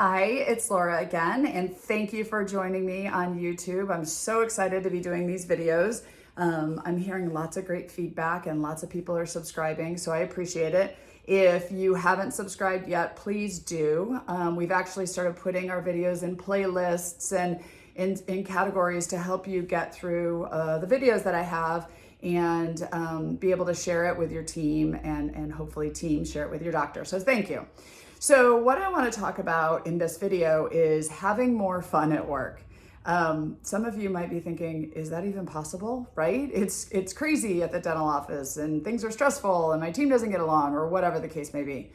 Hi, it's Laura again, and thank you for joining me on YouTube. I'm so excited to be doing these videos. I'm hearing lots of great feedback and lots of people are subscribing, so I appreciate it. If you haven't subscribed yet, please do. We've actually started putting our videos in playlists and in categories to help you get through the videos that I have and be able to share it with your team and hopefully team share it with your doctor. So thank you. So what I want to talk about in this video is having more fun at work. Some of you might be thinking, is that even possible, right? It's crazy at the dental office and things are stressful and my team doesn't get along or whatever the case may be.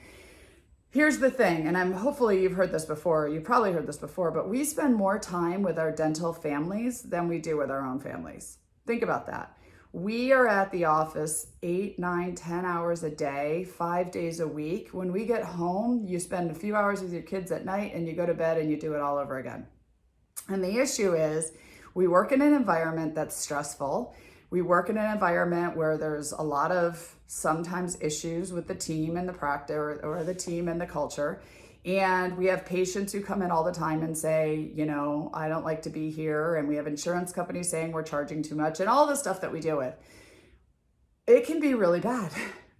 Here's the thing, and hopefully you've heard this before, you've probably heard this before, but we spend more time with our dental families than we do with our own families. Think about that. We are at the office 8, 9, 10 hours a day, 5 days a week. When we get home, you spend a few hours with your kids at night and you go to bed and you do it all over again. And the issue is we work in an environment that's stressful. We work in an environment where there's a lot of sometimes issues with the team and the practice or the team and the culture. And we have patients who come in all the time and say, I don't like to be here. And we have insurance companies saying we're charging too much and all the stuff that we deal with. It can be really bad,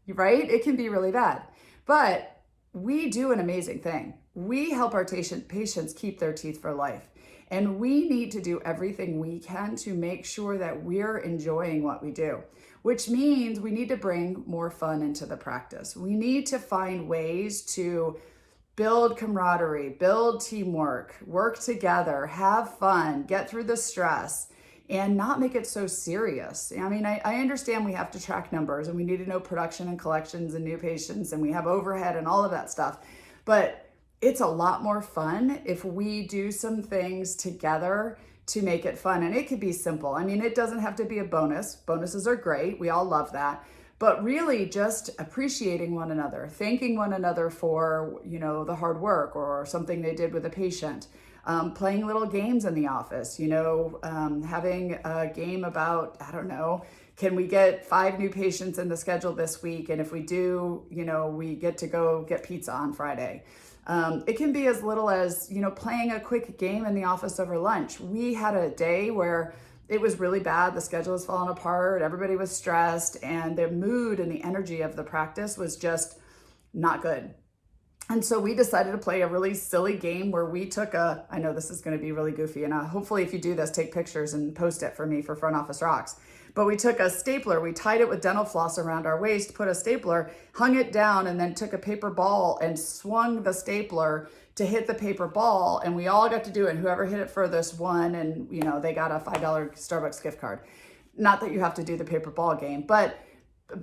right? It can be really bad. But we do an amazing thing. We help our patients keep their teeth for life. And we need to do everything we can to make sure that we're enjoying what we do, which means we need to bring more fun into the practice. We need to find ways to build camaraderie, build teamwork, work together, have fun, get through the stress, and not make it so serious. I mean, I understand we have to track numbers and we need to know production and collections and new patients and we have overhead and all of that stuff. But it's a lot more fun if we do some things together to make it fun. And it could be simple. I mean, it doesn't have to be a bonus. Bonuses are great. We all love that. But really just appreciating one another, thanking one another for, the hard work or something they did with a patient, playing little games in the office, having a game about, I don't know, can we get 5 new patients in the schedule this week? And if we do, we get to go get pizza on Friday. It can be as little as, playing a quick game in the office over lunch. We had a day where it was really bad. The schedule was falling apart. Everybody was stressed and the mood and the energy of the practice was just not good. And so we decided to play a really silly game where we took I know this is going to be really goofy and hopefully if you do this, take pictures and post it for me for Front Office Rocks. But we took a stapler, we tied it with dental floss around our waist, put a stapler, hung it down, and then took a paper ball and swung the stapler to hit the paper ball. And we all got to do it. And whoever hit it furthest won. And, they got a $5 Starbucks gift card. Not that you have to do the paper ball game, but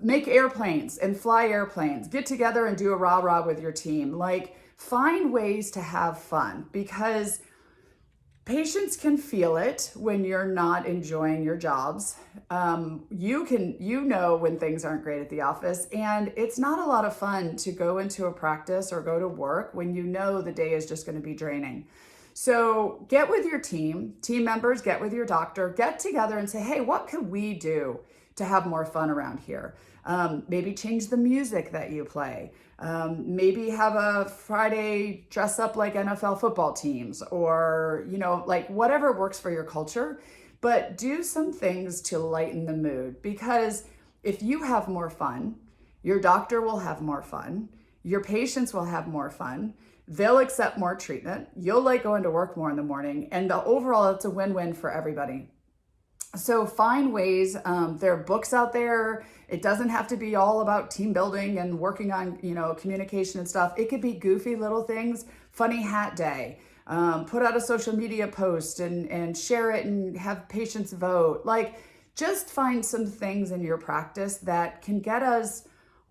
make airplanes and fly airplanes. Get together and do a rah-rah with your team. Like, find ways to have fun because patients can feel it when you're not enjoying your jobs. You know when things aren't great at the office, and it's not a lot of fun to go into a practice or go to work when you know the day is just going to be draining. So get with your team members, get with your doctor, get together and say, hey, what can we do to have more fun around here? Maybe change the music that you play. Maybe have a Friday dress up like NFL football teams or, like whatever works for your culture, but do some things to lighten the mood because if you have more fun, your doctor will have more fun, your patients will have more fun, they'll accept more treatment, you'll like going to work more in the morning, and overall it's a win-win for everybody. So find ways, there are books out there. It doesn't have to be all about team building and working on, communication and stuff. It could be goofy little things, funny hat day, put out a social media post and share it and have patients vote. Like just find some things in your practice that can get us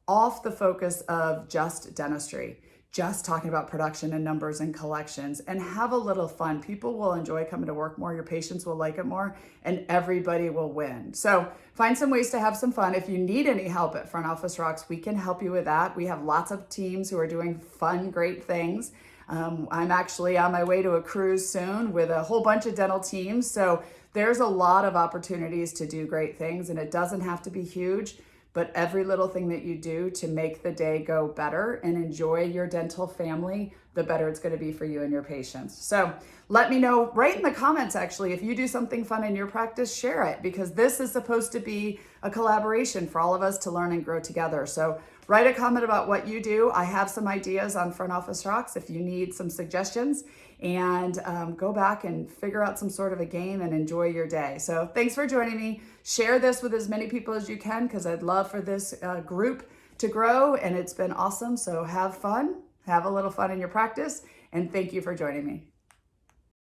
off the focus of just dentistry, just talking about production and numbers and collections, and have a little fun. People will enjoy coming to work more, your patients will like it more, and everybody will win. So find some ways to have some fun. If you need any help at Front Office Rocks, we can help you with that. We have lots of teams who are doing fun, great things. I'm actually on my way to a cruise soon with a whole bunch of dental teams. So there's a lot of opportunities to do great things, and it doesn't have to be huge. But every little thing that you do to make the day go better and enjoy your dental family, the the better it's going to be for you and your patients. So let me know right in the comments, actually, if you do something fun in your practice, share it, because this is supposed to be a collaboration for all of us to learn and grow together. So write a comment about what you do. I have some ideas on Front Office Rocks if you need some suggestions, and go back and figure out some sort of a game and enjoy your day. So thanks for joining me. Share this with as many people as you can, because I'd love for this group to grow, and it's been awesome. So have fun, have a little fun in your practice, and thank you for joining me.